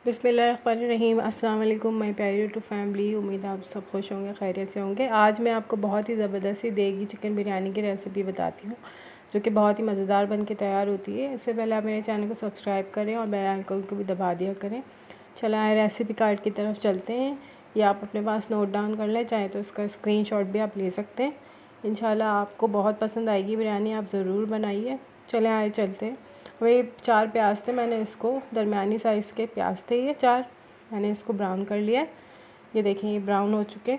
बिस्मिल्लाहिर्रहमानिर्रहीम। अस्सलाम वालेकुम माय प्यारी यूट्यूब फैमिली। उम्मीद है आप सब खुश होंगे, खैरियत से होंगे। आज मैं आपको बहुत ही ज़बरदस्त सी देगी चिकन बिरयानी की रेसिपी बताती हूँ, जो कि बहुत ही मज़ेदार बन के तैयार होती है। इससे पहले आप मेरे चैनल को सब्सक्राइब करें और बेल आइकन को भी दबा दिया करें। चला आए रेसिपी कार्ड की तरफ चलते हैं। ये आप अपने पास नोट डाउन कर लें, चाहे तो इसका स्क्रीनशॉट भी आप ले सकते हैं। इंशाल्लाह आपको बहुत पसंद आएगी बिरयानी, आप ज़रूर बनाइए। चले आए चलते हैं। वही 4 प्याज थे, मैंने इसको दरमियानी साइज़ के प्याज थे ये 4, मैंने इसको ब्राउन कर लिया है। ये देखें ये ब्राउन हो चुके।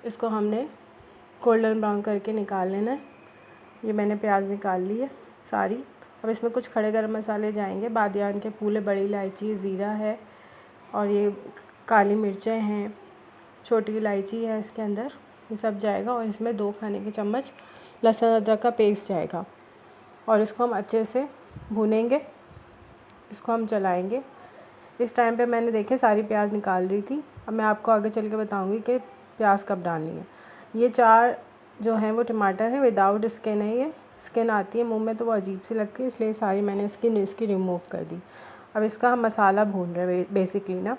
इसको हमने गोल्डन ब्राउन करके निकाल लेना है। ये मैंने प्याज निकाल ली है सारी। अब इसमें कुछ खड़े गरम मसाले जाएंगे, बादियान के फूल, बड़ी इलायची, ज़ीरा है और ये काली मिर्चें हैं, छोटी इलायची है इसके अंदर, ये सब जाएगा। और इसमें 2 खाने के चम्मच लहसुन अदरक का पेस्ट जाएगा और इसको हम अच्छे से भूनेंगे। इसको हम चलाएंगे। इस टाइम पे मैंने देखे सारी प्याज निकाल रही थी। अब मैं आपको आगे चल के बताऊंगी कि प्याज कब डालनी है। ये 4 जो हैं वो टमाटर है, विदाउट स्किन है। ये स्किन आती है मुंह में तो वो अजीब सी लगती है, इसलिए सारी मैंने स्किन इसकी रिमूव कर दी। अब इसका हम मसाला भून रहे हैं बेसिकली ना।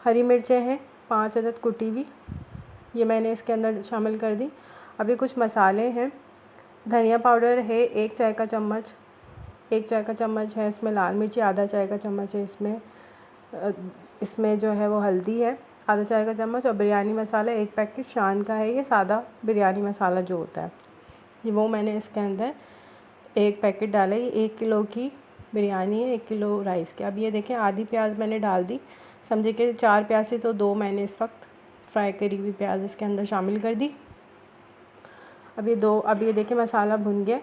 हरी मिर्चें हैं 5 अदद कुटी हुई, ये मैंने इसके अंदर शामिल कर दी। अभी कुछ मसाले हैं। धनिया पाउडर है 1 चाय का चम्मच, 1 चाय का चम्मच है इसमें लाल मिर्ची, आधा चाय का चम्मच है इसमें जो है वो हल्दी है आधा चाय का चम्मच। और बिरयानी मसाला 1 पैकेट शान का है, ये सादा बिरयानी मसाला जो होता है, ये वो मैंने इसके अंदर 1 पैकेट डाला। ये 1 किलो की बिरयानी है, 1 किलो राइस के। अब ये देखें आधी प्याज मैंने डाल दी, समझे कि 4 प्याज से तो 2 मैंने इस वक्त फ्राई करी हुई प्याज इसके अंदर शामिल कर दी। अब ये देखिए मसाला भुन गया।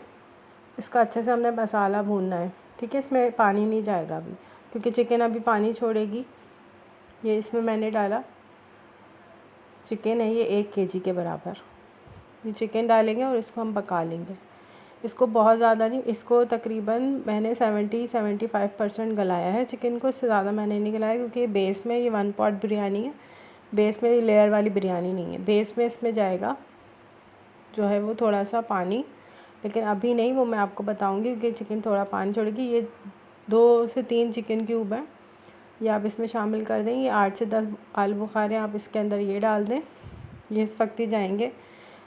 इसका अच्छे से हमने मसाला भूनना है, ठीक है। इसमें पानी नहीं जाएगा अभी, क्योंकि चिकन अभी पानी छोड़ेगी। ये इसमें मैंने डाला, चिकन है ये 1 केजी के बराबर। ये चिकन डालेंगे और इसको हम पका लेंगे। इसको बहुत ज़्यादा नहीं, इसको तकरीबन मैंने 70-75% गलाया है चिकन को, इससे ज़्यादा मैंने नहीं गलाया, क्योंकि बेस में ये 1 पॉट बिरयानी है। बेस में लेयर वाली बिरयानी नहीं है। बेस में इसमें जाएगा जो है वो थोड़ा सा पानी, लेकिन अभी नहीं, वो मैं आपको बताऊंगी, क्योंकि चिकन थोड़ा पानी छोड़ेगी। ये 2 से 3 चिकन क्यूब हैं, ये आप इसमें शामिल कर दें। ये 8 से 10 आलू बुखारे आप इसके अंदर ये डाल दें, ये इस वक्त ही जाएंगे।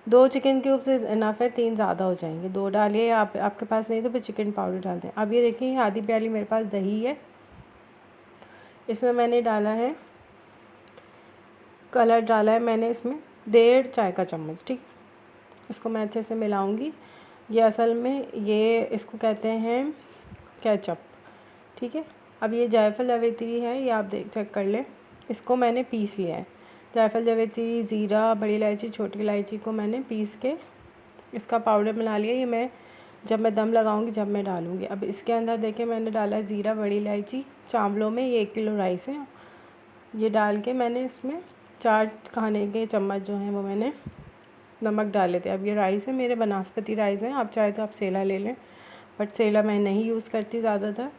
2 चिकन क्यूब से इनफ है, 3 ज़्यादा हो जाएंगे। 2 डालिए, आपके पास नहीं तो फिर चिकन पाउडर डाल दें। अब ये देखिए आधी प्याली मेरे पास दही है, इसमें मैंने डाला है कलर, डाला है मैंने इसमें 1.5 चाय का चम्मच, ठीक है। इसको मैं अच्छे से मिलाऊंगी। ये असल में ये इसको कहते हैं केचप, ठीक है। अब ये जायफल जावित्री है, ये आप चेक कर लें। इसको मैंने पीस लिया है। जायफल जावित्री, ज़ीरा, बड़ी इलायची, छोटी इलायची को मैंने पीस के इसका पाउडर बना लिया। ये जब मैं दम लगाऊंगी जब मैं डालूंगी। अब इसके अंदर देखिए मैंने डाला है ज़ीरा, बड़ी इलायची चावलों में, ये 1 किलो राइस है। ये डाल के मैंने इसमें 4 खाने के चम्मच जो हैं वो मैंने नमक डाले थे। अब ये राइस है मेरे बनास्पति राइस हैं, आप चाहे तो आप सेला ले लें, बट सेला मैं नहीं यूज़ करती, ज़्यादातर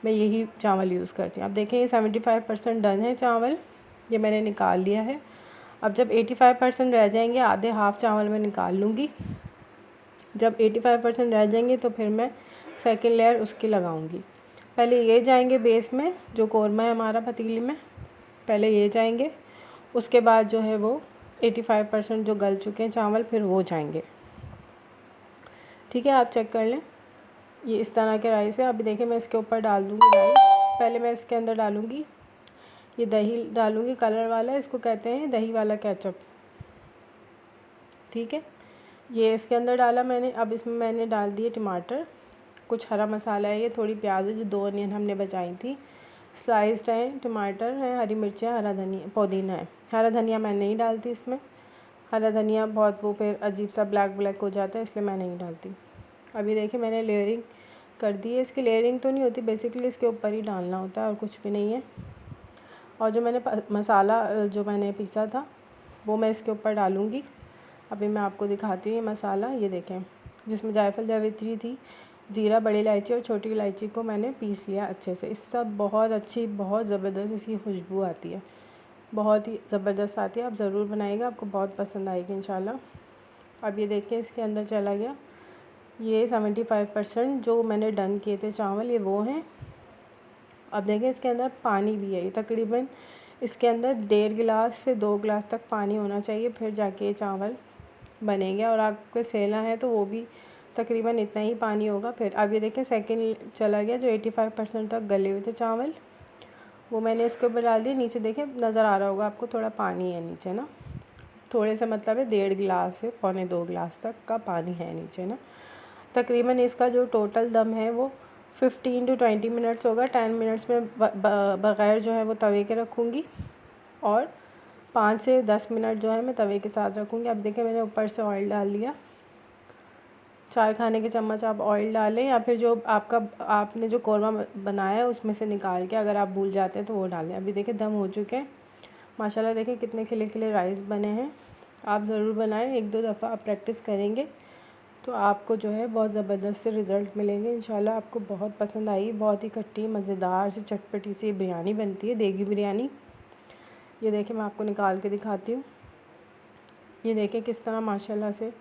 मैं यही चावल यूज़ करती हूँ। अब देखें ये 75% डन है चावल, ये मैंने निकाल लिया है। अब जब 85% रह जाएंगे, आधे हाफ़ चावल मैं निकाल लूँगी। जब 85% रह जाएंगे तो फिर मैं सेकेंड लेयर उसकी लगाऊँगी। पहले ये जाएंगे बेस में, जो कौरमा है हमारा पतीली में, पहले ये जाएंगे। उसके बाद जो है वो 85% जो गल चुके हैं चावल, फिर वो जाएंगे, ठीक है। आप चेक कर लें, ये इस तरह के राइस है। अभी देखिए मैं इसके ऊपर डाल दूँगी राइस। पहले मैं इसके अंदर डालूँगी ये दही डालूँगी, कलर वाला, इसको कहते हैं दही वाला केचप, ठीक है। ये इसके अंदर डाला मैंने। अब इसमें मैंने डाल दिए टमाटर, कुछ हरा मसाला है, ये थोड़ी प्याज है, जो 2 अनियन हमने बचाई थी, स्लाइस्ड है, टमाटर है, हरी मिर्चें, हरा धनिया, पुदीना है। हरा धनिया मैं नहीं डालती इसमें, हरा धनिया बहुत वो फिर अजीब सा ब्लैक हो जाता है, इसलिए मैं नहीं डालती। अभी देखिए मैंने लेयरिंग कर दी है। इसकी लेयरिंग तो नहीं होती, बेसिकली इसके ऊपर ही डालना होता है और कुछ भी नहीं है। और जो मैंने मसाला जो मैंने पीसा था वो मैं इसके ऊपर डालूँगी। अभी मैं आपको दिखाती हूँ ये मसाला, ये देखें, जिसमें जायफल जावित्री थी, ज़ीरा, बड़ी इलायची और छोटी इलायची को मैंने पीस लिया अच्छे से। इससे बहुत अच्छी, बहुत ज़बरदस्त इसकी खुशबू आती है, बहुत ही ज़बरदस्त आती है। आप ज़रूर बनाइएगा, आपको बहुत पसंद आएगी इंशाल्लाह। अब ये देखिए इसके अंदर चला गया ये 75% जो मैंने डन किए थे चावल, ये वो हैं। अब देखें इसके अंदर पानी भी है, ये तकरीबन इसके अंदर 1.5 गिलास से 2 गिलास तक पानी होना चाहिए, फिर जाके ये चावल बनेंगे। और आपको सेला है तो वो भी तकरीबन इतना ही पानी होगा। फिर अब ये देखें सेकंड चला गया, जो 85% तक गले हुए थे चावल, वो मैंने इसके ऊपर डाल दिया। नीचे देखें नज़र आ रहा होगा आपको, थोड़ा पानी है नीचे ना, थोड़े से मतलब है 1.5 गिलास से 1.25 गिलास तक का पानी है नीचे ना। तकरीबन इसका जो टोटल दम है वो 15 to 20 मिनट्स होगा। 10 मिनट्स में बग़ैर जो है वो तवे के रखूँगी, और 5 से 10 मिनट जो है मैं तवे के साथ रखूँगी। अब देखें मैंने ऊपर से ऑयल डाल लिया, 4 खाने के चम्मच आप ऑयल डालें, या फिर जो आपने जो कौरमा बनाया है उसमें से निकाल के अगर आप भूल जाते हैं तो वो डालें। अभी देखें दम हो चुके हैं माशाल्लाह। देखें कितने खिले खिले राइस बने हैं। आप ज़रूर बनाएं, 1-2 दफ़ा आप प्रैक्टिस करेंगे तो आपको जो है बहुत ज़बरदस्त से रिज़ल्ट मिलेंगे इंशाल्लाह। आपको बहुत पसंद आई। बहुत ही खट्टी मज़ेदार सी चटपटी सी बिरयानी बनती है, देगी बिरयानी। ये देखें मैं आपको निकाल के दिखाती हूँ। ये देखें किस तरह माशाल्लाह से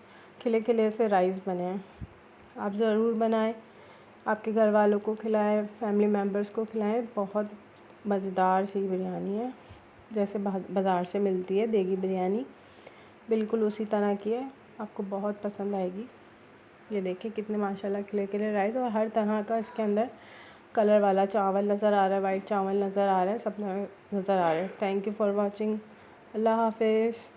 खिले खिले से राइस बने हैं। आप ज़रूर बनाएं, आपके घर वालों को खिलाएं, फैमिली मेम्बर्स को खिलाएं। बहुत मज़ेदार सी बिरयानी है, जैसे बाज़ार से मिलती है देगी बिरयानी, बिल्कुल उसी तरह की है। आपको बहुत पसंद आएगी। ये देखिए कितने माशाल्लाह खिले खिले राइस, और हर तरह का इसके अंदर कलर वाला चावल नज़र आ रहा है, वाइट चावल नज़र आ रहा है, सब नज़र आ रहा है। Thank you for watching. अल्लाह हाफ़िज़।